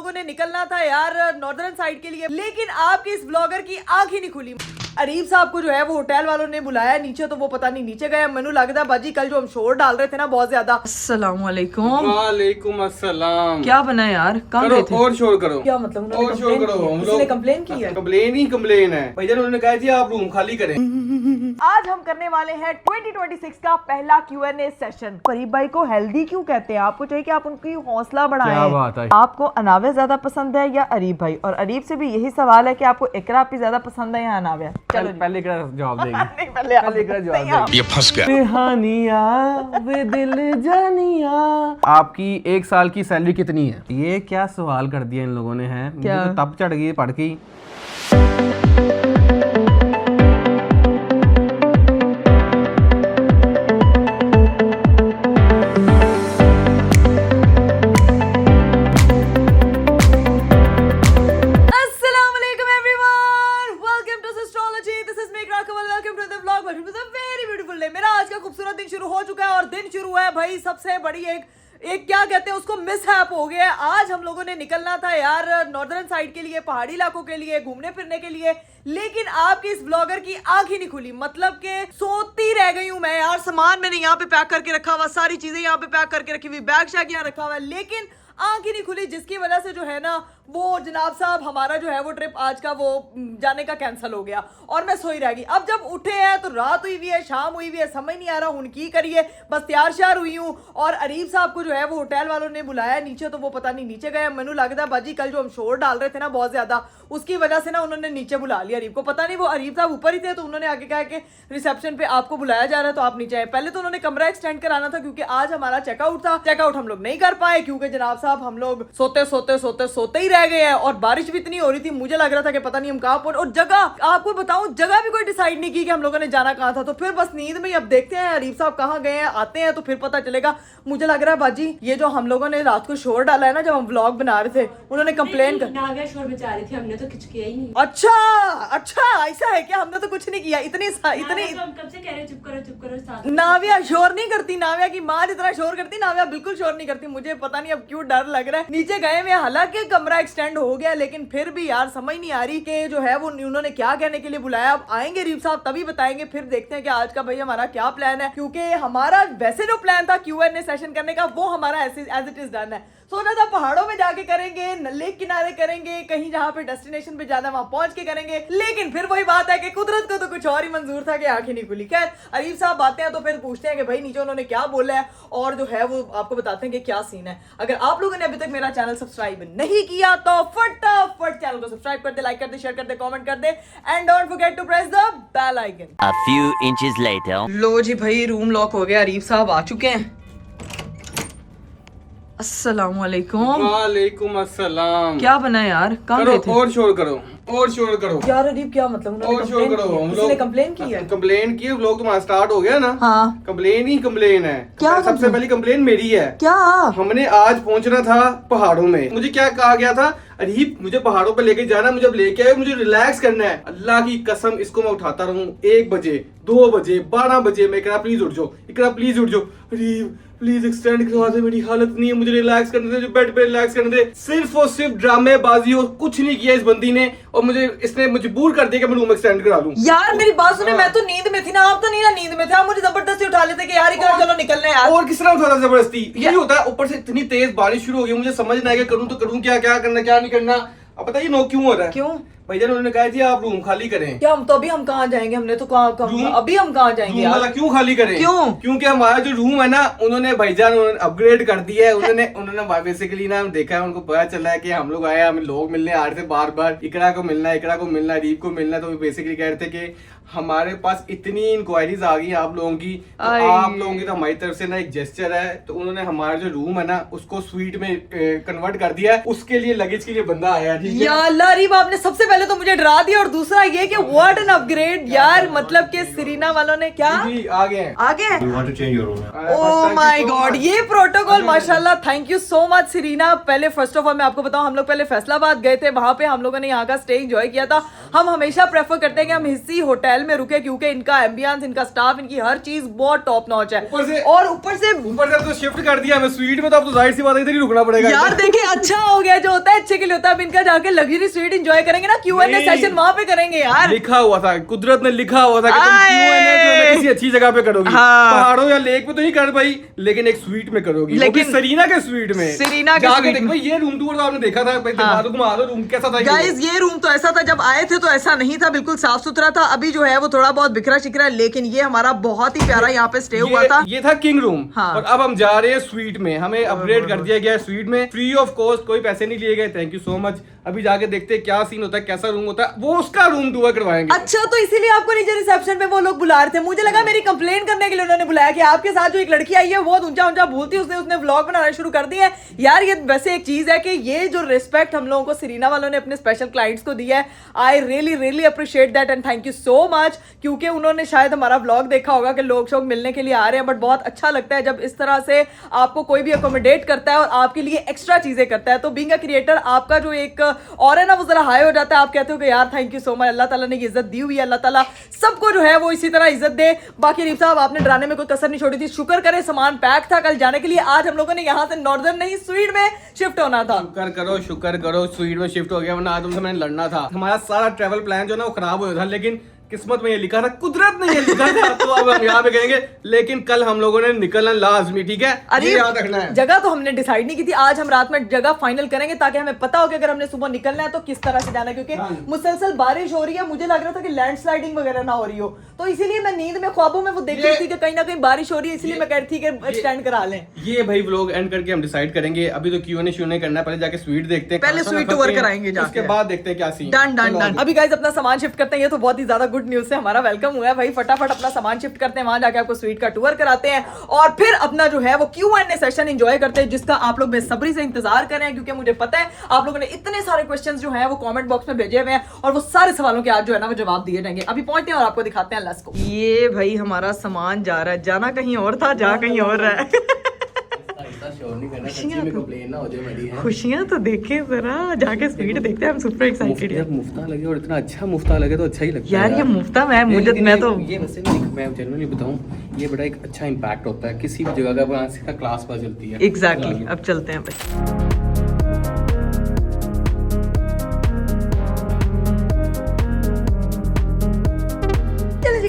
लोगों ने निकलना था यार नॉर्दर्न साइड के लिए, लेकिन आपकी इस ब्लॉगर की आंख ही नहीं खुली। अरीब साहब को जो है वो होटल वालों ने बुलाया नीचे, तो वो पता नहीं नीचे गए। मैनू लगता है बाजी कल जो हम शोर डाल रहे थे ना बहुत ज्यादा। अस्सलाम वालेकुम। वालेकुम अस्सलाम। क्या बना यार, कहाँ गए थे? और शोर करो। क्या मतलब उन्होंने और शोर करो। हम लोग कंप्लेन की है। कंप्लेन ही कंप्लेन है भैया, उन्होंने कहा जी आप रूम खाली करें। आज हम करने वाले हैं 2026 का पहला Q&A सेशन। फरीब भाई को हेल्दी क्यों कहते हैं? आपको चाहिए कि आप उनकी हौसला बढ़ाएं। क्या बात है। आपको अनावे ज्यादा पसंद है या अरीब भाई? और अरीब से भी यही सवाल है कि आपको इकरा भी ज्यादा पसंद है या अनावे? चलो पहले इकरा जवाब देगी। नहीं, पहले इकरा जवाब देगी। ये फंस गया। बेहानिया वे दिल जानिया। आपकी 1 साल की सैलरी कितनी है? ये क्या सवाल कर दिया इन लोगों ने है, मुझे तो तब चढ़ गई पढ़ के ही। मेरा आज का खूबसूरत दिन शुरू हो चुका है और दिन शुरू है भाई सबसे बड़ी एक क्या कहते हैं उसको, मिसहैप हो गया है। आज हम लोगों ने निकलना था यार नॉर्दर्न साइड के लिए, पहाड़ी इलाकों के लिए, घूमने फिरने के लिए, लेकिन आपकी इस ब्लॉगर की आंख ही नहीं खुली। मतलब के सोती रह गई हूं मैं यार। सामान मैंने यहाँ पे पैक करके रखा हुआ, सारी चीजें यहाँ पे पैक करके रखी हुई, बैग शैग यहाँ रखा हुआ है, लेकिन आंख ही नहीं खुली, जिसकी वजह से जो है ना वो जनाब साहब हमारा जो है वो ट्रिप आज का वो जाने का कैंसिल हो गया और मैं सोई रह गई। अब जब उठे हैं तो रात हुई हुई है, शाम हुई हुई है, समझ नहीं आ रहा हूं की करिए। बस तैयार श्यार हुई हूँ और अरीब साहब को जो है वो होटल वालों ने बुलाया नीचे, तो वो पता नहीं नीचे गए। मैनू लगता है बाजी कल जो हम शोर डाल रहे थे ना बहुत ज्यादा, उसकी वजह से ना उन्होंने नीचे बुला लिया अरीब को। पता नहीं वो अरीब साहब ऊपर ही थे तो उन्होंने आगे कहा कि रिसेप्शन पे आपको बुलाया जा रहा है तो आप नीचे आए। पहले तो उन्होंने कमरा एक्सटेंड कराना था क्योंकि आज हमारा चेकआउट था। चेकआउट हम लोग नहीं कर पाए क्योंकि जनाब साहब हम लोग सोते ही रह गए हैं और बारिश भी इतनी हो रही थी, मुझे लग रहा था कि पता नहीं हम कहाँ पहुंचे। और जगह आपको बताऊं, जगह भी कोई डिसाइड नहीं की कि हम लोगों ने जाना कहाँ था। तो फिर बस नींद में अब देखते हैं अरीब साहब कहाँ गए हैं, आते हैं तो फिर पता चलेगा। मुझे लग रहा है बाजी ये जो हम लोगों ने रात को शोर डाला है ना जब हम व्लॉग बना रहे थे, उन्होंने कंप्लेन कर शोर मचा रही थी, हमने तो कुछ किया ही नहीं। अच्छा ऐसा है क्या? हमने तो कुछ नहीं किया। इतनी तो हम कब से कह रहे चुप करो। नाविया शोर नहीं करती, नाविया की माँ जितना शोर करती, नाविया बिल्कुल शोर नहीं करती। मुझे पता नहीं अब क्यों डर लग रहा है। नीचे गए में हालांकि कमरा एक्सटेंड हो गया, लेकिन फिर भी यार समझ नहीं आ रही कि जो है वो उन्होंने क्या कहने के लिए बुलाया। अब आएंगे रीब साहब तभी बताएंगे, फिर देखते हैं कि आज का भाई हमारा क्या प्लान है। क्योंकि हमारा वैसे जो प्लान था Q&A सेशन करने का वो हमारा एज इट इज डन है। सोचा था पहाड़ों में जाके करेंगे, लेक किनारे करेंगे, कहीं जहाँ पे डेस्टिनेशन पे जाना वहां पहुंच के करेंगे, लेकिन फिर वही बात है कि कुदरत को तो कुछ और ही मंजूर था कि आंखें नहीं खुली। खैर अरीब साहब आते हैं तो फिर पूछते हैं कि भाई नीचे उन्होंने क्या बोला है और जो है वो आपको बताते हैं कि क्या सीन है। अगर आप लोगों ने अभी तक मेरा चैनल सब्सक्राइब नहीं किया तो फटाफट चैनल को सब्सक्राइब कर दे, लाइक कर दे, शेयर कर दे, कमेंट कर दे and don't forget to press the bell icon. A few inches later. लो जी भाई रूम लॉक हो गया, अरीब साहब आ चुके हैं। अस्सलाम वालेकुम। वालेकुम अस्सलाम। क्या बना यार, कहाँ गए थे? और शोर करो। और शोर करो यार अरीब क्या मतलब और शोर करो। हम लोग कंप्लेन की है। कंप्लेन की, व्लॉग तुम्हारा स्टार्ट हो गया ना। हाँ कंप्लेन ही कंप्लेन है। क्या सबसे मतलब? पहली कंप्लेन मेरी है। क्या? हमने आज पहुंचना था पहाड़ों में। मुझे क्या कहा गया था, अरीब मुझे पहाड़ों पे लेके जाना, मुझे अब लेके आए, मुझे रिलैक्स करना है। अल्लाह की कसम इसको मैं उठाता रहूं 1 बजे 2 बजे 12 बजे मैं इकरा प्लीज उठ जाओ, इकरा प्लीज उठ जाओ, अरीब प्लीज एक्सटेंड करवा दे, मेरी हालत नहीं है, मुझे रिलैक्स करने दे, बेड पे रिलैक्स करने दे। सिर्फ और सिर्फ ड्रामेबाजी और कुछ नहीं किया इस बंदी ने, और मुझे इसने मजबूर कर दिया कि मैं रूम एक्सटेंड करा लूं। यार मेरी बात सुने, मैं तो नींद में थी ना, आप तो नहीं ना नींद में थे, आप मुझे जबरदस्ती उठा लेते कि यार इकरा चलो निकलना है यार। और किस तरह उठाता जबरदस्ती? यही होता है। ऊपर से इतनी तेज बारिश शुरू हो गई, मुझे समझ नहीं आया करूं तो करूं क्या, क्या करना क्या नहीं करना। अब बताइए नो क्यों हो रहा है? क्यों भैया उन्होंने कहा जी आप रूम खाली करें। क्या? हम तो अभी हम कहाँ जाएंगे? हमने तो अभी हम कहाँ जाएंगे रूम वाला यार? क्यों खाली करें? क्यों? क्योंकि हमारा जो रूम है ना उन्होंने भाईजान अपग्रेड कर दिया है। उन्होंने बेसिकली ना देखा है, उनको पता चला है कि हम लोग आए, हमें लोग मिलने आ रहे थे बार बार, इकरा को मिलना, इकरा को मिलना, अरीब को मिलना। तो बेसिकली कह रहे थे कि हमारे पास इतनी इंक्वायरीज आ गई आप लोगों की, तो आप लोगों की तो हमारी तरफ से ना एक जेस्चर है। तो उन्होंने हमारा जो रूम है ना उसको स्वीट में कन्वर्ट कर दिया है। उसके लिए लगेज के लिए बंदा आया। ठीक है या अल्लाह अरीब, आपने सबसे पहले तो मुझे डरा दिया और दूसरा ये कि व्हाट एन अपग्रेड यार। मतलब कि सीरीना वालों ने क्या जी आ गए हैं। आ गए? We want to change your room. Oh my God, ये प्रोटोकॉल माशाल्लाह, थैंक यू सो मच सीरीना। पहले फर्स्ट ऑफ ऑल मैं आपको बताऊं, हम लोग पहले फैसलाबाद गए थे, वहां पे हम लोगों ने यहाँ का स्टे एंजॉय किया था। हम हमेशा प्रेफर करते हैं कि हम इसी होटल होटल में रुके क्योंकि इनका एम्बियंस, इनका स्टाफ, इनकी हर चीज बहुत टॉप नॉच है। ऊपर से ऊपर से तो शिफ्ट कर दिया हमें स्वीट में, तो अब तो जाहिर सी बात है इधर ही रुकना पड़ेगा यार देखिए अच्छा हो गया, जो होता है अच्छे के लिए होता है। अब इनका जाके लग्जरी स्वीट एंजॉय करेंगे ना, Q&A सेशन वहां पे करेंगे यार। लिखा हुआ था, कुदरत ने लिखा हुआ था कि तुम Q&A जो है किसी अच्छी जगह पे करोगी। हाँ। पहाड़ों या लेक पे तो नहीं कर पाई, लेकिन एक स्वीट में करोगी, लेकिन सरीना के स्वीट में। सरीना के जाके स्वीट देखो, ये रूम टूर तो आपने देखा था, दिखा दो, घुमा दो रूम कैसा था। गाइस ये रूम तो ऐसा था, जब आए थे तो ऐसा नहीं था, बिल्कुल साफ सुथरा था। अभी जो है वो थोड़ा बहुत बिखरा शिखरा, लेकिन ये हमारा बहुत ही प्यारा यहाँ पे स्टे हुआ था। ये था किंग रूम। हाँ। और अब हम जा रहे हैं स्वीट में, हमें अपग्रेड कर दिया गया है स्वीट में, फ्री ऑफ कॉस्ट, कोई पैसे नहीं लिए गए। Thank you so much. अभी जाके देखते हैं क्या सीन होता है, कैसा रूम होता है, वो उसका रूम टूर करवाएंगे। अच्छा तो इसीलिए आपको नीचे रिसेप्शन पे वो लोग बुला रहे थे। मुझे लगा मेरी कंप्लेन करने के लिए उन्होंने बुलाया कि आपके साथ जो एक लड़की आई है बहुत ऊंचा ऊंचा बोलती है, उसने व्लॉग बनाना शुरू कर दिया है। यार ये वैसे एक चीज है कि ये जो रिस्पेक्ट हम लोगों को सरीना वालों ने अपने स्पेशल क्लाइंट्स को दिया है, I really really appreciate that and thank you so much. क्योंकि उन्होंने शायद हमारा व्लॉग देखा होगा कि लोग शोग मिलने के लिए आ रहे हैं, बट बहुत अच्छा लगता है जब इस तरह से आपको कोई भी अकोमोडेट करता है और आपके लिए एक्स्ट्रा चीजें करता है। तो बीइंग अ क्रिएटर आपका जो एक और है ना वो जरा हाई हो जाता है। आप कहते हो कि यार थैंक यू सो मच, अल्लाह ताला ने ये इज्जत दी हुई है, अल्लाह ताला सबको जो है वो इसी तरह इज्जत दे। बाकी रीफ साहब आपने डराने में कोई कसर नहीं छोड़ी थी, शुक्र करे सामान पैक था कल जाने के लिए। आज हम लोगों ने यहाँ से नॉर्दर्न नहीं स्वीट में शिफ्ट होना था। शुक्र करो स्वीट में शिफ्ट हो गया, वरना आज तुमसे मैंने लड़ना था। हमारा सारा ट्रैवल प्लान जो ना वो खराब हो गया था, लेकिन किस्मत में ये लिखा था, कुदरत ने ये लिखा था, तो अब हम यहाँ पे कहेंगे। लेकिन कल हम लोगों ने निकलना लाजमी, ठीक है, ये याद रखना है। जगह तो हमने डिसाइड नहीं की थी, आज हम रात में जगह फाइनल करेंगे ताकि हमें पता हो कि अगर हमने सुबह निकलना है तो किस तरह से जाना है। क्योंकि मुसलसल बारिश हो रही है, मुझे लग रहा था कि लैंडस्लाइडिंग वगैरह ना हो रही हो, तो इसीलिए मैं नींद में ख्वाबों में वो देख रही थी कि कहीं ना कहीं बारिश हो रही है, इसलिए मैं कह रही थी कि एक्सटेंड करा लें। ये भाई व्लॉग एंड करके हम डिसाइड करेंगे। अभी तो Q&A करना है, पहले जाके स्वीट देखते हैं, पहले स्वीट टूर कराएंगे जाके, उसके बाद देखते हैं क्या सीन। Done done done. अभी गाइस अपना सामान शिफ्ट करते हैं, ये तो बहुत ही ज्यादा गुड न्यूज है, हमारा वेलकम हुआ है भाई। फटाफट अपना सामान शिफ्ट करते हैं, वहां जाके आपको स्वीट का टूर कराते हैं और फिर अपना जो है वो Q&A सेशन एंजॉय करते हैं, जिसका आप लोग बेसब्री से इंतजार कर रहे हैं। क्योंकि मुझे पता है आप लोगों ने इतने सारे क्वेश्चंस जो हैं वो कमेंट बॉक्स में भेजे हुए हैं और वो सारे सवालों के आज जो है ना वो जवाब दिए जाएंगे। अभी पहुंचते हैं और आपको दिखाते हैं लेट्स गो। ये भाई हमारा सामान जा रहा है, जाना कहीं और था, जा कहीं और रहा है। खुशियां तो देखे जरा, जाके स्वीट देखते हैं, हम सुपर एक्साइटेड हैं। मुफ्ता लगे और इतना अच्छा मुफ्ता लगे तो अच्छा ही लगता है यार। ये मुफ्ता मैं तो ये वैसे मैं जनरली बताऊं, ये बड़ा एक अच्छा इम्पैक्ट होता है किसी भी जगह का, सीधा क्लास पता चलती है। एग्जैक्टली। अब चलते हैं भाई।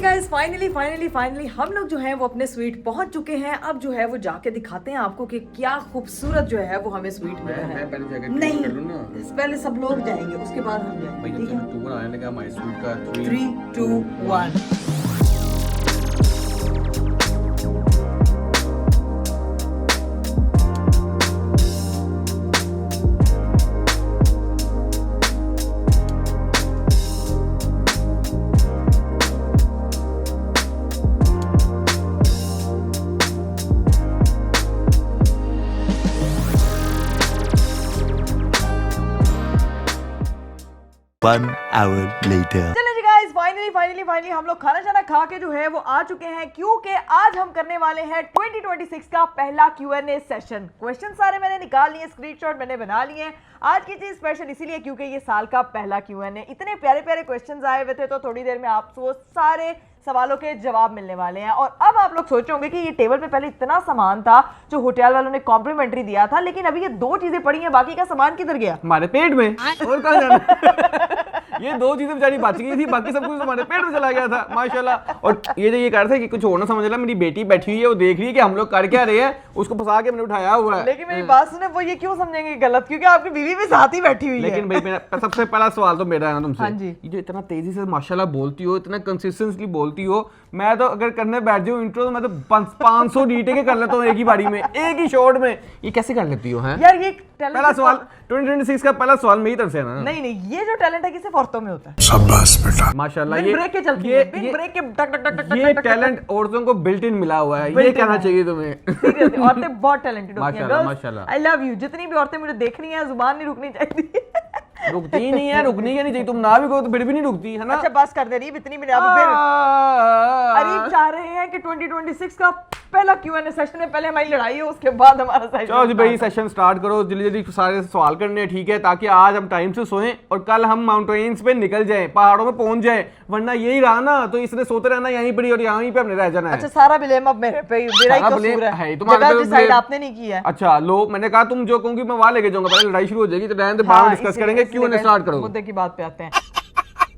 गाइस फाइनली हम लोग जो है वो अपने स्वीट पहुंच चुके हैं। अब जो है वो जाके दिखाते हैं आपको कि क्या खूबसूरत जो है वो हमें स्वीट मिला है। नहीं पहले सब लोग जाएंगे, उसके बाद हम जाएंगे, ठीक है। टूर आने लगा हमारे स्वीट का 3 2 1। One hour later. चलिए जी गाइस फाइनली हम लोग खाना शाना खा के जो है वो आ चुके हैं, क्योंकि आज हम करने वाले हैं 2026 का पहला Q&A सेशन। क्वेश्चन सारे मैंने निकाल लिए, स्क्रीनशॉट मैंने बना लिए हैं। आज की चीज स्पेशल इसीलिए क्योंकि ये साल का पहला Q&A, इतने प्यारे प्यारे क्वेश्चंस आए हुए थे, तो थोड़ी देर में आपको सारे सवालों के जवाब मिलने वाले हैं। और अब आप लोग सोच रहे होंगे कि ये टेबल पे पहले इतना सामान था जो होटल वालों ने कॉम्प्लीमेंट्री दिया था, लेकिन अभी ये 2 चीजें पड़ी हैं, बाकी का सामान किधर गया? हमारे पेट में, और कहाँ जाना? ये 2 चीजें बेचारी बच गई थी, बाकी सब कुछ हमारे पेट में चला गया था माशाल्लाह। और ये जो ये कर रहे थे कि कुछ और ना समझ ला, मेरी बेटी बैठी हुई है, वो देख रही है कि हम लोग कर क्या रहे हैं, उसको फंसा के मैंने उठाया हुआ है। लेकिन मेरी बात सुने, वो ये क्यों समझेंगे गलत, क्योंकि आपकी बीवी भी साथ ही बैठी हुई है। लेकिन भाई मेरा सबसे पहला सवाल तो मेरा है ना तुमसे। हाँ जी। ये जो इतना तेजी से माशाल्लाह बोलती हो, इतना कंसिस्टेंटली बोलती हो, मैं तो अगर करने बैठ जाऊं इंट्रो तो मैं तो 500 डी कर लेता हूं एक ही बारी में, एक ही शॉट में। ये कैसे कर लेती हो? हैं यार ये पहला सवाल 2026 का पहला सवाल मेरी तरफ से है ना। नहीं ये जो टैलेंट है किसी औरतों में होता है। शाबाश बेटा माशाल्लाह। ये ब्रेक के चलती है, बिन ब्रेक के टक टक टक टक। ये टैलेंट औरतों को बिल्ट इन मिला हुआ है, ये कहना चाहिए तुम्हें। सीरियसली औरतें बहुत टैलेंटेड होती हैं गर्ल्स, माशाल्लाह। I love you. जितनी भी औरतें मुझे देख रही हैं, जुबान नहीं रुकनी चाहिए। रुकती ही नहीं है, रुकनी ही नहीं चाहिए। तुम ना भी कहो तो फिर भी नहीं रुकती है ना। अच्छा बस कर दे रही, इतनी भी नहीं। अब फिर अरीब चाह रहे हैं कि 2026 का पहला Q&A सेशन में पहले हमारी लड़ाई हो, उसके बाद हमारा सेशन। चलो जी भाई सेशन स्टार्ट करो, जल्दी जल्दी सारे सवाल करने हैं, ठीक है, ताकि आज हम टाइम से सोएं और कल हम माउंटेन्स पे निकल जाएं, पहाड़ों में पहुंच जाएं, वरना यही रहा ना तो इसने सोते रहना यहीं पर और यहीं पे हमने रह जाना है। अच्छा सारा ब्लेम अब मेरे पे, मेरा ही कसूर है, जगह डिसाइड आपने नहीं किया है। अच्छा लो, मैंने कहा तुम जो कहूंगी मैं वहां लेके जाऊंगा, पहले लड़ाई शुरू हो जाएगी तो रहने दे, बाद में डिस्कस करेंगे। Q&A स्टार्ट करो, मुद्दे की बात पे आते हैं।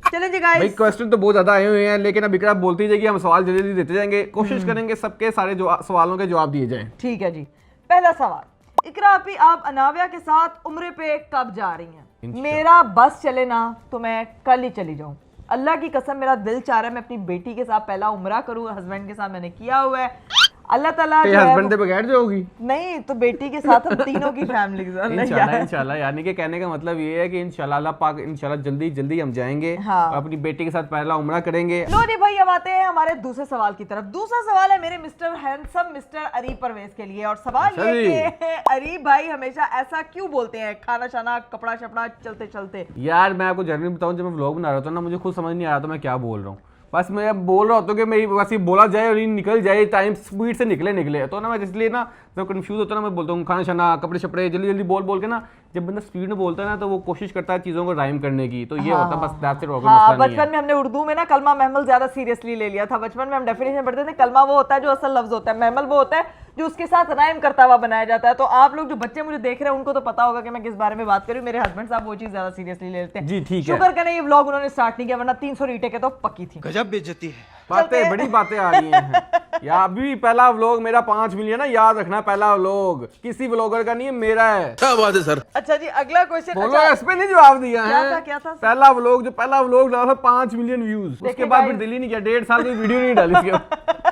चलें जी गाइस, भाई क्वेश्चन तो बहुत ज्यादा आए हुए हैं, लेकिन अब इकरा बोलती जाएगी, हम सवाल जल्दी जल्दी देते जाएंगे, कोशिश करेंगे सबके सारे सवालों के जवाब दिए जाएं। ठीक है जी। पहला सवाल, इकरा आपी, आप अनाविया के साथ उम्रे पे कब जा रही हैं? मेरा बस चले ना तो मैं कल ही चली जाऊं। अल्लाह की कसम मेरा दिल चाह रहा है मैं अपनी बेटी के साथ पहला उम्रा करूं, हस्बैंड के साथ मैंने किया हुआ है। अल्लाह ताला हस्बैंड के बगैर जाओगी? नहीं तो बेटी के साथ हम तीनों की फैमिली के साथ। इंशाल्लाह इंशाल्लाह, यानी कि कहने का मतलब ये है कि इंशाल्लाह अल्लाह पाक इंशाल्लाह जल्दी जल्दी हम जाएंगे, हाँ। अपनी बेटी के साथ पहला उम्रा करेंगे। लो जी भाई, अब आते हैं हमारे दूसरे सवाल की तरफ। दूसरा सवाल है मेरे mister handsome mister Areeb Parvez के लिए, और सवाल ये कि अरीब भाई हमेशा ऐसा क्यों बोलते हैं, खाना शाना कपड़ा शपड़ा चलते चलते? यार मैं आपको जर्नी बताऊं, जब मैं व्लॉग बना रहा था ना, मुझे खुद समझ नहीं आ रहा था मैं क्या बोल रहा हूँ। बस मैं बोल रहा होता हूँ कि मेरी बस ये बोला जाए और ये निकल जाए, टाइम स्पीड से निकले तो ना मैं इसलिए ना जब कंफ्यूज होता है ना मैं बोलता हूँ खाना शाना कपड़े शपड़े जल्दी जल्दी बोल के ना, जब बंदा स्पीड में बोलता है ना तो वो कोशिश करता है चीज़ों को राइम करने की, तो ये होता है बस दैट्स इट। हाँ, बचपन में हमने उर्दू में ना कलमा महमल ज्यादा सीरियसली ले लिया था। बचपन में हम डेफिनेशन पढ़ते थे, कलमा वो होता है जो असल लफ्ज होता है, महमल वो होता है जो उसके साथ राइम करता हुआ बनाया जाता है। तो आप लोग जो बच्चे मुझे देख रहे हैं उनको तो पता होगा कि मैं किस बारे में बात कर रही हूँ। मेरे हस्बैंड साहब वो चीज ज्यादा सीरियसली ले लेते हैं जी, ठीक है। शुक्र करें ये व्लॉग उन्होंने स्टार्ट नहीं किया, वरना 300 रीटेक तो पक्की थी। गजब बेइज्जती है। बातें बड़ी बातें आ रही हैं यार। अभी पहला व्लॉग मेरा 5 मिलियन है, याद रखना, पहला व्लॉग किसी व्लॉगर का नहीं है, मेरा है। क्या बात है सर। अच्छा जी, अगला क्वेश्चन। बोलो, इस पे नहीं जवाब दिया है। क्या था? पहला व्लॉग डाला था 5 मिलियन व्यूज, उसके बाद फिर दिल ही नहीं किया, 1.5 साल कोई वीडियो नहीं डाली इसके।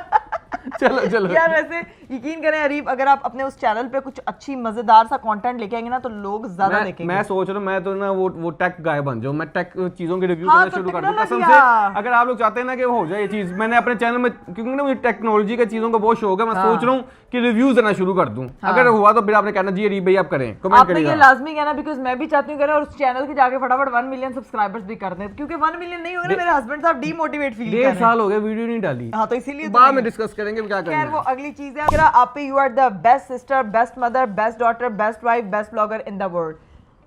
चलो यार वैसे यकीन करें अरीब, अगर आप अपने उस चैनल पे कुछ अच्छी मजेदार सा कंटेंट लेके आएंगे ना तो लोग ज्यादा देखेंगे। मैं सोच रहा हूँ मैं तो ना वो टेक गाय बन जाऊँ, मैं टेक चीजों के रिव्यू हाँ, करना तो शुरू कर दूँ कसम टेक्नोलॉजी से। अगर आप लोग चाहते हैं ना कि हो जाए ये चीज, मैंने अपने चैनल में, क्योंकि ना मुझे टेक्नोलॉजी की चीजों का बहुत शौक है, मैं सोच रहा हूँ कि रिव्यूज देना शुरू कर दूँ। अगर हुआ तो फिर आपने कहना जी अरीब भाई आप करें, कमेंट आपने ये करिएगा। लाजमी कहना, बिकॉज मैं भी चाहती हूँ करें और उस चैनल के जाके फटाफट 1 मिलियन सब्सक्राइबर्स भी कर दें, क्योंकि 1 मिलियन नहीं होगा ना मेरे हस्बैंड साहब डीमोटिवेट फील कर रहे हैं। 1.5 साल हो गए वीडियो नहीं डाली। हाँ तो इसीलिए बाद में डिस्कस करेंगे क्या खैर करना वो है। अगली चीज है। आप पे you are the best sister, best mother, best daughter, best wife, best blogger in the world.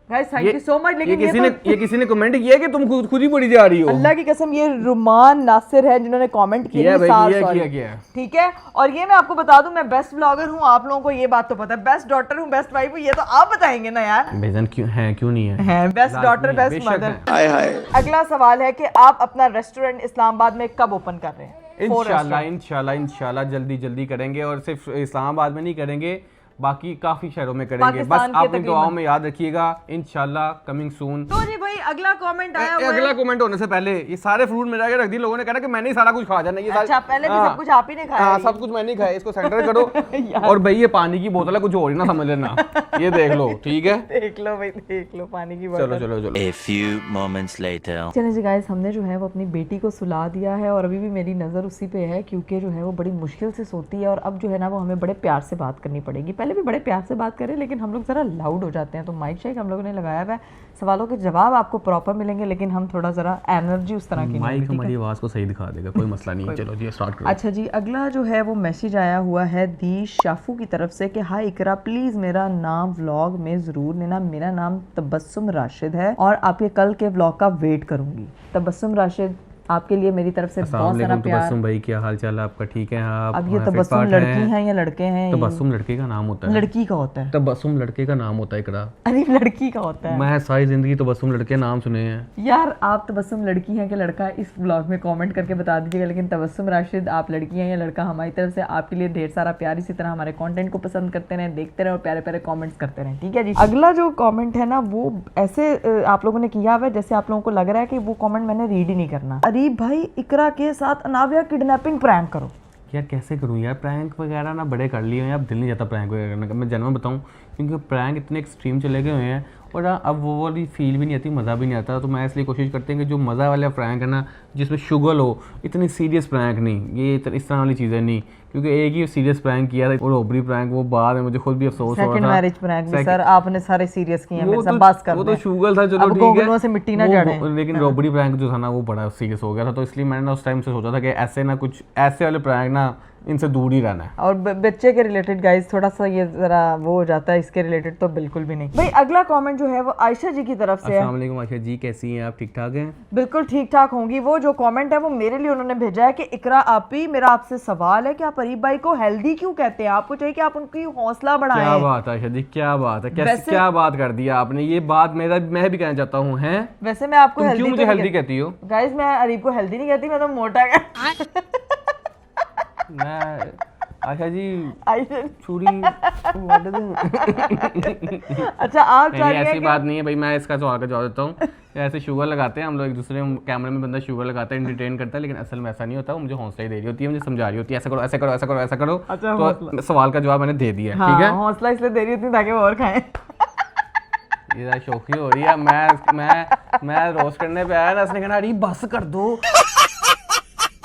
Guys thank you so much. लेकिन ये किसी ने कमेंट किया कि तुम खुद ही बड़ी जा रही हो। अल्लाह की कसम ये रुमान नासिर है जिन्होंने कमेंट किया किया। ठीक है, और ये मैं आपको बता दूं मैं बेस्ट ब्लॉगर हूं, आप लोगों को ये बात तो पता है, बेस्ट डॉटर हूं, बेस्ट वाइफ हूं, ये तो आप बताएंगे ना यार। बेजन क्यों नहीं है बेस्ट डॉटर, बेस्ट मदर। हाय हाय। अगला सवाल है कि आप अपना रेस्टोरेंट इस्लामाबाद में कब ओपन कर रहे हैं? इंशाल्लाह जल्दी करेंगे, और सिर्फ इस्लामाबाद में नहीं करेंगे, बाकी काफी शहरों में करेंगे। बस आप अपनी दुआओं में याद रखिएगा, इंशाल्लाह कमिंग सून। तो जी भाई अगला कमेंट आया हुआ है। अगला कमेंट होने से पहले ये सारे फ्रूट मेरा के रख दी लोगों ने, कहना कि मैंने ही सारा कुछ खा जाना। ये अच्छा पहले भी सब कुछ आप ही ने खाया? हाँ सब कुछ मैंने ही खाया, इसको सेंटर करो। और भाई ये पानी की बोतल है, कुछ और ही ना समझ लेना। ये देख लो, ठीक है, देख लो भाई, देख लो पानी की बोतल। चलो। A few moments later. चलिए जी गाइस, हमने जो है वो अपनी बेटी को सुला दिया है और अभी भी मेरी नज़र उसी पे है, क्योंकि जो है वो बड़ी मुश्किल से सोती है और अब जो है ना वो हमें बड़े प्यार से बात करनी पड़ेगी। पहले भी बड़े प्यार से बात करें लेकिन हम लोग ज़रा लाउड हो जाते हैं, तो माइक शेक हम लोगों ने लगाया हुआ है, सवालों के जवाब आपको प्रॉपर मिलेंगे, लेकिन हम थोड़ा ज़रा एनर्जी उस तरह की माइक हमारी आवाज़ को सही दिखा देगा, कोई मसला नहीं है। चलो जी स्टार्ट करो। अच्छा जी, अगला जो है वो मैसेज आया हुआ है दी शाफू की तरफ से कि हाय इकरा, प्लीज़ मेरा नाम व्लॉग में ज़रूर लेना, मेरा नाम तबस्सुम राशिद है और आपके कल के व्लॉग का वेट करूँगी। तबस्सुम राशिद, आपके लिए मेरी तरफ से बहुत सारा प्यार। तबस्सुम भाई क्या हाल चाल है आपका? ठीक है आप? अब ये तबस्सुम लड़की हैं या लड़के हैं? तबस्सुम लड़के का नाम होता है। लड़की का होता है? तबस्सुम लड़के का नाम होता है इकरा। अरे लड़की का होता है। मैं सारी जिंदगी तबस्सुम लड़के नाम सुने हैं। यार आप तबस्सुम लड़की हैं कि लड़का, इस ब्लॉग में कमेंट करके बता दीजिएगा। लेकिन तबस्सुम राशिद आप लड़की हैं या लड़का, हमारी तरफ से आपके लिए ढेर सारा प्यार। इसी तरह हमारे कंटेंट को पसंद करते रहें, देखते रहें और प्यारे प्यारे कमेंट्स करते रहें, ठीक है जी। अगला जो कमेंट है ना वो ऐसे आप लोगों ने किया हुआ है जैसे आप लोगों को लग रहा है कि वो कमेंट मैंने रीड ही नहीं करना। अरीब भाई इकरा के साथ अनाविया किडनैपिंग प्रैंक करो। यार कैसे करूँ यार, प्रैंक वगैरह ना बड़े कर लिए हैं, अब दिल नहीं जाता प्रैंक वगैरह करने का। मैं जन्म बताऊँ, क्योंकि प्रैंक इतने एक्सट्रीम चले गए हुए हैं और अब वो वाली फील भी नहीं आती, मज़ा भी नहीं आता। तो मैं इसलिए कोशिश करते हैं कि जो मज़ा वाला प्रैंक है ना जिसमें शुगर हो, इतनी सीरियस प्रैंक नहीं, ये इस तरह वाली चीज़ें नहीं, क्योंकि एक ही सीरियस प्रैंक किया था और ओबरी प्रैंक, वो बाद में मुझे खुद भी अफसोस हो रहा था। सेकंड मैरिज प्रैंक भी सर आपने सारे सीरियस किए हैं, मेरे वो साथ तो बस कर वो दे। तो शुगर था, चलो अब ठीक है, गोगनों से मिट्टी ना जड़े। लेकिन रॉबरी प्रैंक जो था ना वो बड़ा सीरियस हो गया था, तो इसलिए मैंने ना उस टाइम से सोचा था कि ऐसे ना कुछ ऐसे वाले प्रैंक ना इनसे दूर ही रहना है। और बच्चे के रिलेटेड गाइस थोड़ा सा ये जरा वो हो जाता है, इसके रिलेटेड तो बिल्कुल भी नहीं। भाई अगला कमेंट जो है वो आयशा जी की तरफ से है। अस्सलाम वालेकुम आयशा जी, कैसी हैं आप? ठीक ठाक हैं? बिल्कुल ठीक ठाक होंगी। वो जो कमेंट है वो मेरे लिए उन्होंने भेजा है कि इकरा आपी, मेरा आपसे सवाल है कि आप अरीब भाई को हेल्दी क्यों कहते हैं? आपको चाहिए कि आप उनकी हौसला बढ़ाएं। क्या बात है आयशा जी, क्या बात है, कैसे क्या बात कर दिया आपने, ये बात मैं भी कहना चाहता हूँ। हैं वैसे मैं आपको क्यों मुझे हेल्दी कहती हो? गाइस मैं अरीब को हेल्दी नहीं कहती, मैं तो मोटा मैं आयशा जी आयशा छुरी अच्छा आप नहीं, ऐसी बात नहीं है भाई, मैं इसका सवाल का जवाब देता हूँ। ऐसे शुगर लगाते हैं हम लोग एक दूसरे, कैमरे में बंदा शुगर लगाता है, एंटरटेन करता है, लेकिन असल में ऐसा नहीं होता। वो मुझे हौसला ही दे रही होती है, मुझे समझा रही होती है ऐसा करो ऐसा करो ऐसा करो ऐसा करो। अच्छा, तो सवाल का जवाब मैंने दे दिया, हाँ, ठीक है। हौसला इसलिए दे रही होती ताकि वो और खाएं। ये शौकी हो रही है, मैं रोस्ट करने पे आया ना, उसने कहना अरे बस कर दो।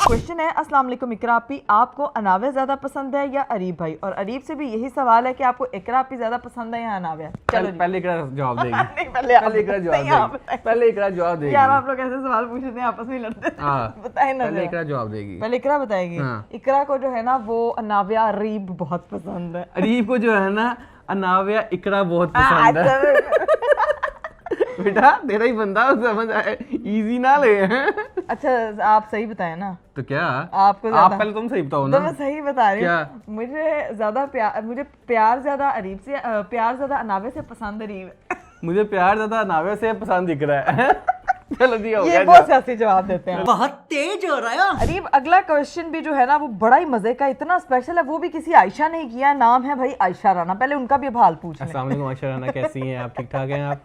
क्वेश्चन है, अस्सलाम वालेकुम इकरा आपी, आपको अनावे ज्यादा पसंद है या अरीब भाई? और अरीब से भी यही सवाल है कि आपको इकरा आपी ज्यादा पसंद है या अनावे? चलो पहले इकरा जवाब देगी। नहीं, पहले इकरा जवाब देगी, पहले इकरा जवाब देगी। यार आप लोग ऐसे सवाल पूछ रहे हैं, आपस में लड़ते हैं। हाँ, बताए ना, पहले इकरा जवाब देगी। पहले इकरा बताएगी। हाँ। इकरा को जो है ना वो अनाविया अरीब बहुत पसंद है। अरीब को जो है ना अनाविया इकरा बहुत पसंद है। बेटा तेरा ही बंदा, समझ आए, इजी ना ले। अच्छा आप सही बताए ना, तो क्या आपको आप पहले तुम सही बताओ तो ना। मैं सही बता रही क्या? हूँ। मुझे प्यार ज्यादा अरीब से, प्यार ज्यादा अनावे से पसंद अरीब है। मुझे प्यार ज्यादा अनावे से पसंद दिख रहा है। चलो जी हो ये गया बहुत सियासी जवाब देते हैं। बहुत तेज हो रहा है। अरीब अगला क्वेश्चन भी जो है ना वो बड़ा ही मजे का, इतना स्पेशल है, वो भी किसी आयशा ने किया। नाम है भाई आयशा राना, पहले उनका भी हाल पूछ लें। अस्सलाम वालेकुम आयशा राना, कैसी हैं आप? ठीक ठाक हैं आप?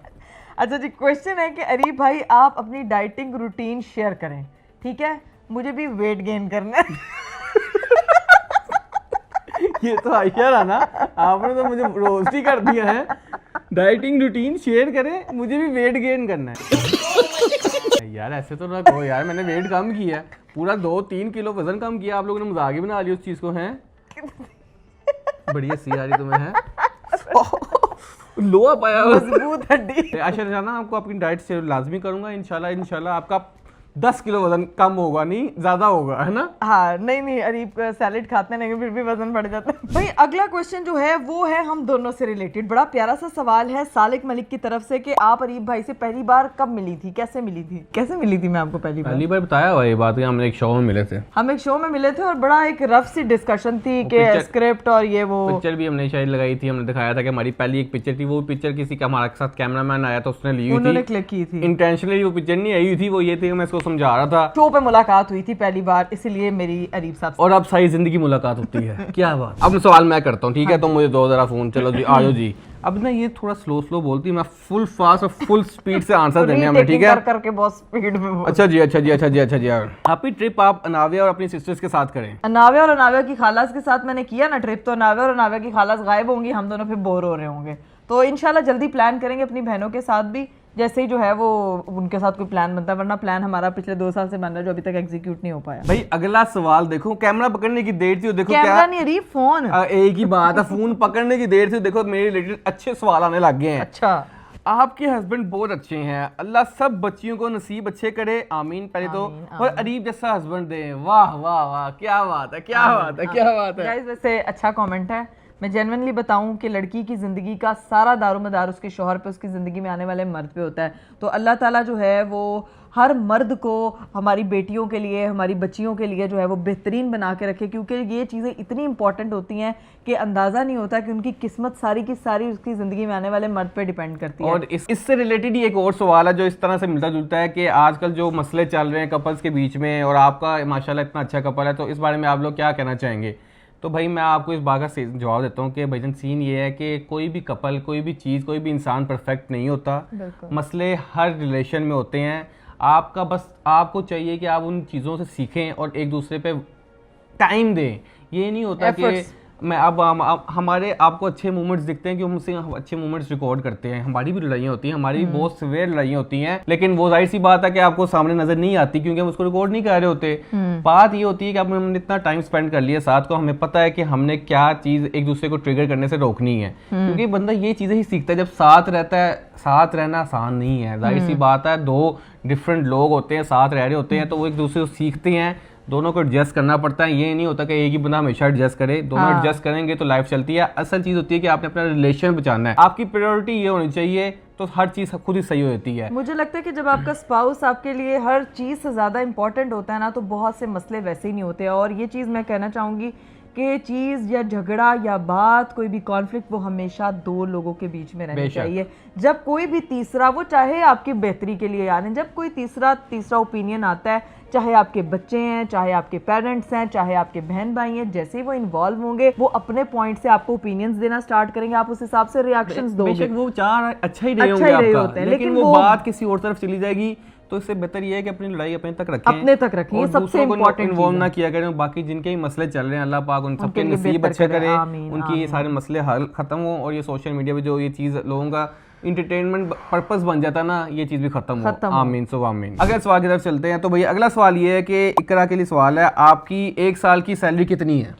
अच्छा जी, क्वेश्चन है कि अरीब भाई आप अपनी डाइटिंग रूटीन शेयर करें, ठीक है? मुझे भी वेट गेन करना है। ये तो आयशा राना, आपने तो मुझे रोस्ट ही कर दिया है। डाइटिंग रूटीन शेयर करें, मुझे भी वेट गेन करना है। यार ऐसे तो ना कहो यार, मैंने वेट कम किया है, पूरा 2-3 किलो वजन कम किया। आप लोगों ने मजाक ही बना लिया उस चीज को। हैं बड़ी हंसी आ रही तुम्हें? है लोहा पाया मजबूत हड्डी। आयशा राना, आपको आपकी डाइट से लाजमी करूंगा इंशाल्लाह आपका 10 किलो वजन कम होगा, नहीं ज्यादा होगा, है ना? हाँ नहीं अरीब सैलेड खाते हैं लेकिन फिर भी वजन बढ़ जाता है। भाई अगला क्वेश्चन जो है वो है हम दोनों से रिलेटेड, बड़ा प्यारा सा सवाल है सालिक मलिक की तरफ से कि आप अरीब भाई से पहली बार कब मिली थी, कैसे मिली थी? मैं आपको पहली बार बताया हुआ ये बात, हम एक शो में मिले थे। हम एक शो में मिले थे और बड़ा एक रफ सी डिस्कशन थी कि स्क्रिप्ट और ये वो पिक्चर भी हमने शायद लगाई थी, हमने दिखाया था कि हमारी पहली एक पिक्चर थी। वो पिक्चर किसी का हमारे साथ कैमरामैन आया था, उसने ली हुई उन्होंने थी, क्लिक की थी। इंटेंशनली वो पिक्चर नहीं आई हुई थी। वो ये थी कि मैं इसको समझा रहा था, शो पे मुलाकात हुई थी पहली बार, इसीलिए मेरी अरीब साहब से। और अब सारी जिंदगी मुलाकात होती है। क्या बात। अब सवाल मैं करता हूँ, ठीक है? तो मुझे दो जरा फोन, चलो जी आ जाओ जी। अब ना ये थोड़ा स्लो बोलती है, मैं फुल फास्ट और फुल स्पीड से आंसर देने हमें, ठीक है? करके बहुत स्पीड में बोल। अच्छा जी। हैप्पी ट्रिप आप अनाविया और अपनी सिस्टर्स के साथ करें। अनावे और अनाविया की खालास के साथ मैंने किया ना ट्रिप, तो अनावे और अनाविया की खालास गायब होंगी, हम दोनों फिर बोर हो रहे होंगे। तो इंशाल्लाह जल्दी प्लान करेंगे अपनी बहनों के साथ भी, जैसे ही जो है वो उनके साथ कोई प्लान बनता है, वरना प्लान हमारा पिछले 2 साल से बन रहा है जो अभी तक एग्जीक्यूट नहीं हो पाया। भाई अगला सवाल देखो, कैमरा पकड़ने की देर थी, देखो कैमरा क्या नहीं अरीब, फोन। एक ही बात है, फोन पकड़ने की देर थी, देखो मेरे रिलेटेड अच्छे सवाल आने लग गए हैं। अच्छा आपके हस्बैंड बहुत अच्छे हैं, अल्लाह सब बच्चियों को नसीब अच्छे करे, आमीन। पहले तो और अरीब जैसा हस्बैंड दे। वाह वाह वाह, क्या बात है, क्या बात है, क्या बात है। गाइस वैसे अच्छा कमेंट है। मैं जेन्युइनली बताऊं कि लड़की की ज़िंदगी का सारा दारोमदार उसके शौहर पे, उसकी ज़िंदगी में आने वाले मर्द पे होता है। तो अल्लाह ताला जो है वो हर मर्द को हमारी बेटियों के लिए, हमारी बच्चियों के लिए जो है वो बेहतरीन बना के रखे, क्योंकि ये चीज़ें इतनी इंपॉर्टेंट होती हैं कि अंदाज़ा नहीं होता कि उनकी किस्मत सारी की सारी उसकी ज़िंदगी में आने वाले मर्द पे डिपेंड करती है। और इससे रिलेटेड ही एक और सवाल है जो इस तरह से मिलता जुलता है कि आजकल जो मसले चल रहे हैं कपल्स के बीच में, और आपका माशाल्लाह इतना अच्छा कपल है, तो इस बारे में आप लोग क्या कहना चाहेंगे? तो भाई मैं आपको इस बात का जवाब देता हूँ कि भाईजान सीन ये है कि कोई भी कपल, कोई भी चीज़, कोई भी इंसान परफेक्ट नहीं होता। मसले हर रिलेशन में होते हैं। आपको चाहिए कि आप उन चीज़ों से सीखें और एक दूसरे पे टाइम दें। ये नहीं होता कि मैं अब हमारे आपको अच्छे मोमेंट्स दिखते हैं कि हमसे अच्छे मोमेंट्स रिकॉर्ड करते हैं। हमारी भी लड़ाइयाँ होती हैं, हमारी भी बहुत सिवियर लड़ाइयाँ होती हैं, लेकिन वो जाहिर सी बात है कि आपको सामने नजर नहीं आती क्योंकि हम उसको रिकॉर्ड नहीं कर रहे होते। बात ये होती है कि हमने इतना टाइम स्पेंड कर लिया साथ को, हमें पता है कि हमने क्या चीज एक दूसरे को ट्रिगर करने से रोकनी है, क्योंकि बंदा ये चीजें ही सीखता है जब साथ रहता है। साथ रहना आसान नहीं है, जाहिर सी बात है, दो डिफरेंट लोग होते हैं साथ रह रहे होते हैं तो वो एक दूसरे को सीखते हैं, दोनों को एडजस्ट करना पड़ता है। ये नहीं होता कि एक ही बंदा हमेशा एडजस्ट करे, दोनों एडजस्ट करेंगे तो लाइफ चलती है। असल चीज होती है कि आपने अपना रिलेशन बचाना है, आपकी प्रायोरिटी ये होनी चाहिए, तो हर चीज खुद ही सही हो जाती है। मुझे लगता है कि जब आपका स्पाउस आपके लिए हर चीज से ज्यादा इंपॉर्टेंट होता है ना, तो बहुत से मसले वैसे ही नहीं होते। और ये चीज मैं कहना चाहूंगी कि चीज़ या झगड़ा या बात, कोई भी कॉन्फ्लिक्ट, वो हमेशा दो लोगों के बीच में रहनी चाहिए। जब कोई भी तीसरा, वो चाहे आपकी बेहतरी के लिए आने, जब कोई तीसरा ओपिनियन आता है, चाहे आपके बच्चे हैं, चाहे आपके पेरेंट्स हैं, चाहे आपके बहन भाई हैं, जैसे ही वो इन्वॉल्व होंगे, वो अपने पॉइंट से आपको ओपिनियंस देना स्टार्ट करेंगे, आप उस हिसाब से रिएक्शंस दोगे। बेशक वो चाह अच्छा ही रहे होंगे आपका, लेकिन वो बात किसी और तरफ चली जाएगी, तो इससे बेहतर ये है कि अपनी लड़ाई अपने तक रखें, ये सबसे इम्पोर्टेंट इन्वॉल्व ना किया करें। बाकी जिनके भी मसले चल रहे हैं, अल्लाह पाक उन सबके नसीब अच्छे करे, उनकी ये सारे मसले हल खत्म हो, और ये सोशल मीडिया पे जो ये चीज लोगों का इंटरटेनमेंट पर्पस बन जाता है ना, ये चीज भी खत्म हो। आमीन सो आमीन। अगले सवाल की तरफ चलते हैं। तो भैया अगला सवाल ये है कि इकरा के लिए सवाल है, आपकी 1 साल की सैलरी कितनी है?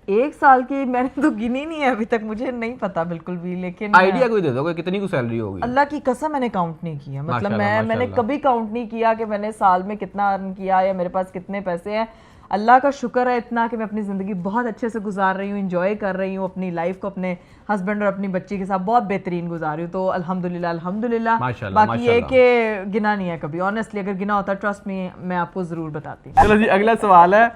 1 साल की मैंने तो गिनी नहीं है अभी तक, मुझे नहीं पता बिल्कुल भी, लेकिन आइडिया कोई दे दो कि कितनी को सैलरी होगी? अल्लाह की कसम मैंने काउंट नहीं किया, मतलब मैंने कभी काउंट नहीं किया कि मैंने साल में कितना अर्न किया या मेरे पास कितने पैसे हैं। अल्लाह का शुक्र है इतना कि मैं अपनी ज़िंदगी बहुत अच्छे से गुजार रही हूँ, इंजॉय कर रही हूँ अपनी लाइफ को, अपने हस्बैंड और अपनी बच्ची के साथ बहुत बेहतरीन गुजार रही हूँ, तो अल्हम्दुलिल्लाह अल्हम्दुलिल्लाह। बाकी ये कि गिना नहीं है कभी, ऑनेस्टली अगर गिना होता ट्रस्ट में मैं आपको ज़रूर बताती। चलो जी अगला सवाल है,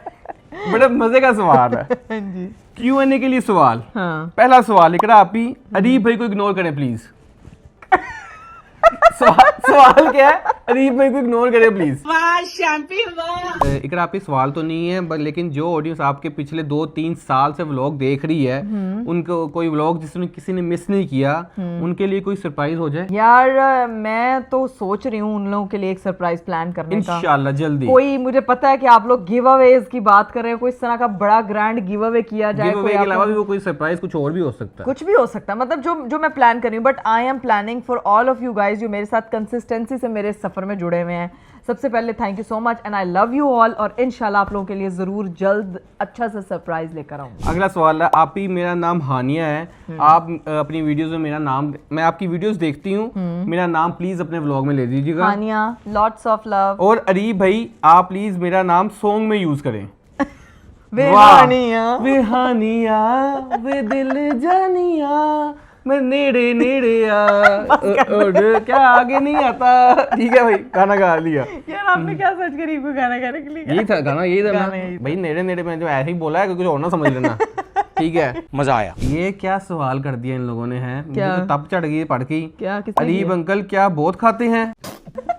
बड़ा मजे का सवाल है जी, Q&A के लिए सवाल। हाँ। पहला सवाल, इकरा आप ही अरीब भाई को इग्नोर करें प्लीज। सवाल क्या है? अरीब भाई को इग्नोर करें प्लीज। इकरा आप ही सवाल तो नहीं है, लेकिन जो ऑडियंस आपके पिछले 2-3 साल से व्लॉग देख रही है, उनको कोई व्लॉग जिसने किसी ने मिस नहीं किया, उनके लिए कोई सरप्राइज हो जाए। यार मैं तो सोच रही हूँ उन लोगों के लिए एक सरप्राइज प्लान करने का, इंशाल्लाह जल्दी। कोई, मुझे पता है कि आप लोग गिव अवेज की बात कर रहे हैं, कोई इस तरह का बड़ा ग्रैंड गिव अवे किया जाए, गिव अवे के अलावा भी वो कोई सरप्राइज कुछ और भी हो सकता है, कुछ भी हो सकता है, मतलब जो मैं प्लान कर रही हूँ। But I am planning for all of you guys जो मेरे साथ कंसिस्टेंसी से मेरे सफर में जुड़े हुए हैं। सबसे पहले thank you so much and I love you all, और इंशाल्लाह आप लोगों के लिए जरूर जल्द अच्छा सा सरप्राइज लेकर आऊंगा। अगला सवाल है, आप ही, मेरा नाम हानिया है, आप अपनी वीडियोस में मेरा नाम, मैं आपकी वीडियोस देखती हूँ, मेरा नाम प्लीज अपने व्लॉग में ले दीजिएगा। हानिया, लॉट्स ऑफ लव। और अरीब भाई आप प्लीज मेरा नाम सॉन्ग में यूज करें। वे हानिया वे दिल जानिया मैं नेड़े नेड़े और क्या आगे नहीं आता। ठीक है भाई, गाना गा लिया। यार आपने क्या सर्च करी को गाना गाने के लिए? यही था गाना, यही था भाई, नेड़े नेड़े में जो ऐसे ही बोला है, कुछ और ना समझ लेना। ठीक है, मजा आया। ये क्या सवाल कर दिया इन लोगों ने है, मुझे तो तब चढ़ गई पढ़ के। क्या? अरीब अंकल क्या बहुत खाते हैं?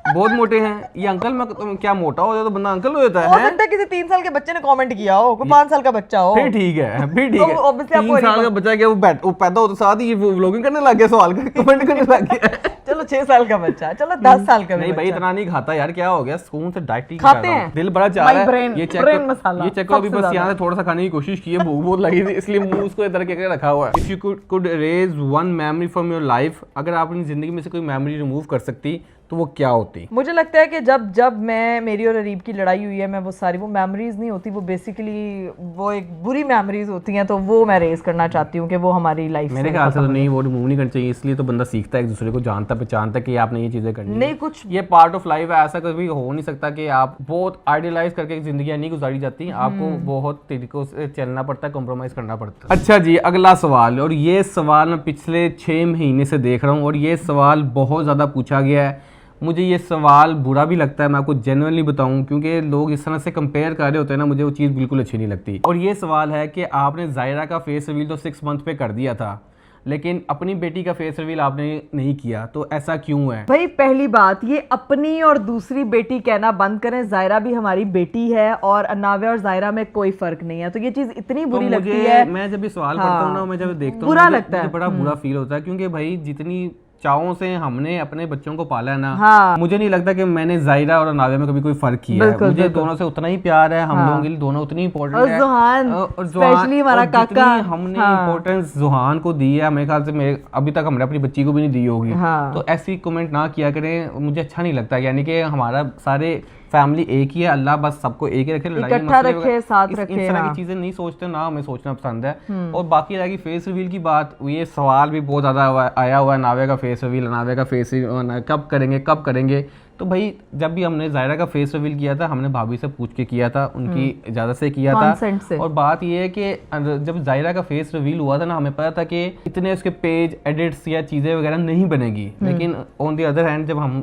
बहुत मोटे हैं ये अंकल। मैं क्या मोटा हो जाए तो बंदा अंकल हो जाता है? हो सकता है किसी 3 साल के बच्चे ने कमेंट किया हो, कोई 5 साल का बच्चा हो, फिर ठीक है, फिर ठीक है। तो 3 साल का बच्चा क्या वो पैदा होता साथ ही व्लॉगिंग करने लग गया, सवाल कमेंट करने लग गया। चलो 6 साल का बच्चा, चलो 10 साल का नहीं भाई, इतना नहीं खाता यार, क्या हो गया, सुकून से डाइट खाते हैं, दिल बड़ा चाह रहा है। ये चेक अभी बस यहाँ से थोड़ा सा खाने की कोशिश की है, भूख बहुत लगी थी इसलिए मुंह उसको इधर के रखा हुआ है। If you could erase one memory from your life, अगर आप अपनी जिंदगी में से कोई मेमोरी रिमूव कर सकती तो वो क्या होती? मुझे लगता है कि जब मेरी और अरीब की लड़ाई हुई है, मैं वो सारी, वो मेमोरीज नहीं होती, वो बेसिकली वो एक बुरी मेमोरीज होती हैं, तो वो मैं रेज करना चाहती हूँ कि वो हमारी लाइफ मेरे ख्याल से तो नहीं, वो रिमूव नहीं करनी चाहिए, इसलिए तो बंदा सीखता है, एक दूसरे को जानता पहचानता कि आपने ये चीजें करनी नहीं, कुछ ये पार्ट ऑफ लाइफ है। ऐसा कभी हो नहीं सकता कि आप बहुत आइडियलाइज करके जिंदगी नहीं गुजारी जाती, आपको बहुत तरीकों से चलना पड़ता है, कॉम्प्रोमाइज करना पड़ता है। अच्छा जी अगला सवाल, और ये सवाल मैं पिछले 6 महीने से देख रहा हूँ, और ये सवाल बहुत ज्यादा पूछा गया है। मुझे ये सवाल बुरा भी लगता है, मैं आपको जेन्युइनली बताऊं, क्योंकि लोग इस तरह से कंपेयर कर रहे होते हैं ना, मुझे वो चीज़ बिल्कुल अच्छी नहीं लगती। और ये सवाल है कि आपने जायरा का फेस रिवील तो 6 मंथ पे कर दिया था, लेकिन अपनी बेटी का फेस रिवील आपने नहीं किया, तो ऐसा क्यों है? भाई पहली बात, ये अपनी और दूसरी बेटी कहना बंद करें, जायरा भी हमारी बेटी है और नाविया और जायरा में कोई फर्क नहीं है, तो ये चीज इतनी बुरी लगती है। मैं जब ये सवाल पढ़ता हूँ ना, मैं जब देखता हूँ बुरा लगता है, बड़ा बुरा फील होता है, क्योंकि भाई जितनी चावों से हमने अपने बच्चों को पाला है ना, हाँ। मुझे नहीं लगता कि मैंने जायरा और नाविया में कभी कोई फर्क किया है। मुझे दोनों से उतना ही प्यार है, हम लोगों के लिए दोनों उतनी इंपॉर्टेंट है। ज़ुहान, और स्पेशली हमारा और जितनी काका, हमने हाँ। इंपॉर्टेंस जुहान को दी है, मेरे ख्याल से मेरे अभी तक हमने अपनी बच्ची को भी नहीं दी होगी। हाँ। तो ऐसी कमेंट ना किया करें, मुझे अच्छा नहीं लगता। यानी कि हमारा सारे फैमिली एक ही है, अल्लाह बस सबको एक ही रखे, लड़ाई इकट्ठा मसले रखे, वगैरह साथ इस रखे, तरह हाँ। की चीजें नहीं सोचते ना, हमें सोचना पसंद है। और बाकी रहेगी फेस रिवील की बात, ये सवाल भी बहुत ज्यादा आया हुआ है, नावे का फेस रिवील, नावे का फेस रिवील कब करेंगे। तो भाई जब भी हमने जायरा का फेस रिवील किया था, हमने भाभी से पूछ के किया था, उनकी इजाजत से किया Consent से। था। और बात ये है कि जब जायरा का फेस रिवील हुआ था ना, हमें पता था कि इतने उसके पेज एडिट्स या चीजें वगैरह नहीं बनेगी। लेकिन ऑन दी अदर हैंड जब हम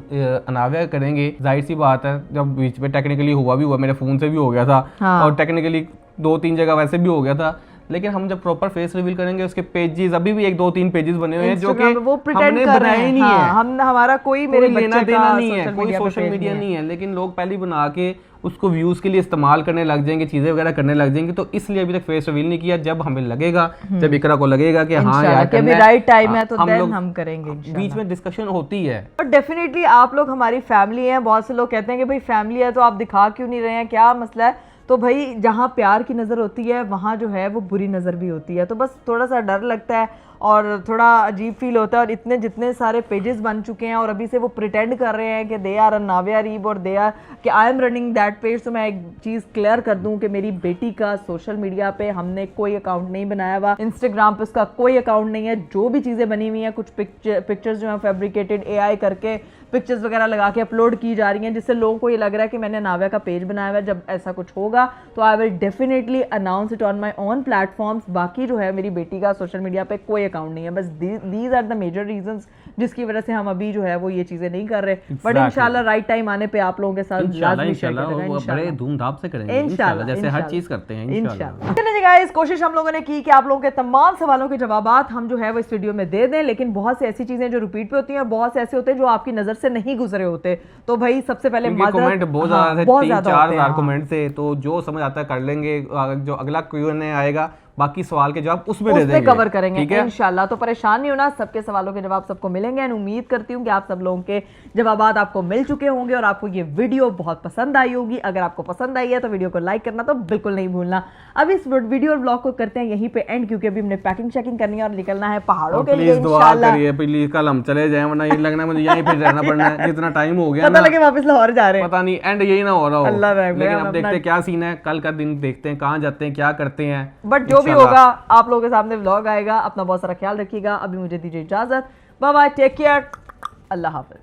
अनाविया करेंगे, जाहिर सी बात है, जब बीच में टेक्निकली हुआ, मेरे फोन से भी हो गया था, हाँ। और टेक्निकली 2-3 जगह वैसे भी हो गया था। लेकिन हम जब प्रॉपर फेस रिवील करेंगे, उसके पेजेस अभी भी 1-2-3 पेजेस बने हुए हैं जो कि Instagram पे वो pretend हमने कर रहे बनाए हैं। नहीं हाँ, है। हम हमारा कोई मेरे कोई लेना बच्चे देना का नहीं है, कोई मीडिया पे सोशल पेज मीडिया नहीं नहीं है, लेकिन लोग पहले ही बना के उसको व्यूज के लिए इस्तेमाल करने लग जाएंगे, चीजें वगैरह करने लग जाएंगे। तो इसलिए अभी तक फेस रिवील नहीं किया। जब हमें लगेगा, जब इकरा को लगेगा कि हाँ इंशाल्लाह यार कि अभी करना राइट टाइम है, तो देन लोग हम करेंगे इंशाल्लाह। बीच में डिस्कशन होती है। और डेफिनेटली आप लोग हमारी फैमिली हैं। बहुत से लोग कहते हैं कि भाई फैमिली है तो आप दिखा क्यों नहीं रहे हैं, क्या मसला है? तो भाई जहाँ प्यार की नज़र होती है, वहाँ जो है वो बुरी नज़र भी होती है। तो बस थोड़ा सा डर लगता है और थोड़ा अजीब फील होता है। और इतने जितने सारे पेजेस बन चुके हैं और अभी से वो प्रिटेंड कर रहे हैं कि दे आर नाविया रीब और दे आर कि I am running that page. तो मैं एक चीज़ क्लियर कर दूं कि मेरी बेटी का सोशल मीडिया पे हमने कोई अकाउंट नहीं बनाया हुआ, इंस्टाग्राम पे उसका कोई अकाउंट नहीं है। जो भी चीज़ें बनी हुई हैं, कुछ पिक्चर्स जो हैं फैब्रिकेटेड AI करके पिक्चर्स वगैरह लगा के अपलोड की जा रही हैं, जिससे लोगों को ये लग रहा है कि मैंने नाविया का पेज बनाया हुआ है। जब ऐसा कुछ होगा तो I will definitely announce it on my own platforms. बाकी जो है मेरी बेटी का सोशल मीडिया पे कोई अकाउंट नहीं है। बस these are the major reasons जिसकी वजह से हम अभी जो है वो ये चीजें नहीं कर रहे। बट इंशाल्लाह राइट टाइम आने पे आप लोगों के साथ लाजमी शेयर करेंगे, बड़े धूमधाम से करेंगे इंशाल्लाह, जैसे हर चीज करते हैं इंशाल्लाह। चलिए जी गाइस, कोशिश हम लोगों ने की कि आप लोगों के तमाम सवालों के जवाबात हम जो है वो इस वीडियो में दे दें। लेकिन बहुत से ऐसी चीजें जो रिपीट पे होती हैं और बहुत से ऐसे होते हैं जो आपकी नजर से नहीं गुजरे होते। तो भाई सबसे पहले कमेंट बहुत ज्यादा थे, बहुत 3-4 हजार हाँ। कमेंट थे। तो जो समझ आता है कर लेंगे, जो अगला Q&A आएगा बाकी सवाल के जवाब उसमें दे देंगे, कवर करेंगे ठीक है इंशाल्लाह। तो परेशान नहीं होना, सबके सवालों के जवाब सबको मिलेंगे। एंड उम्मीद करती हूँ कि आप सब लोगों के जवाबात आपको मिल चुके होंगे और आपको ये वीडियो बहुत पसंद आई होगी। अगर आपको पसंद आई है तो वीडियो को लाइक करना तो बिल्कुल नहीं भूलना। अब इस वीडियो और ब्लॉग को करते हैं यहीं पे एंड, क्योंकि अभी हमने पैकिंग चेकिंग करनी है और निकलना है पहाड़ों के लिए इंशाल्लाह। प्लीज कल हम चले जाए, वरना ये लगना है मुझे यहीं पे रहना पड़ना है। जितना टाइम हो गया पता लगे वापस लाहौर जा रहे हैं, पता नहीं एंड यही ना हो रहा अल्लाह हो। रहम करे, लेकिन हम अब देखते अपना- हैं क्या सीन है, कल का दिन देखते हैं कहाँ जाते हैं, क्या करते हैं। बट जो भी होगा आप लोगों के सामने व्लॉग आएगा। अपना बहुत सारा ख्याल रखिएगा। अभी मुझे दीजिए इजाजत, बाय बाय, टेक केयर, अल्लाह हाफिज।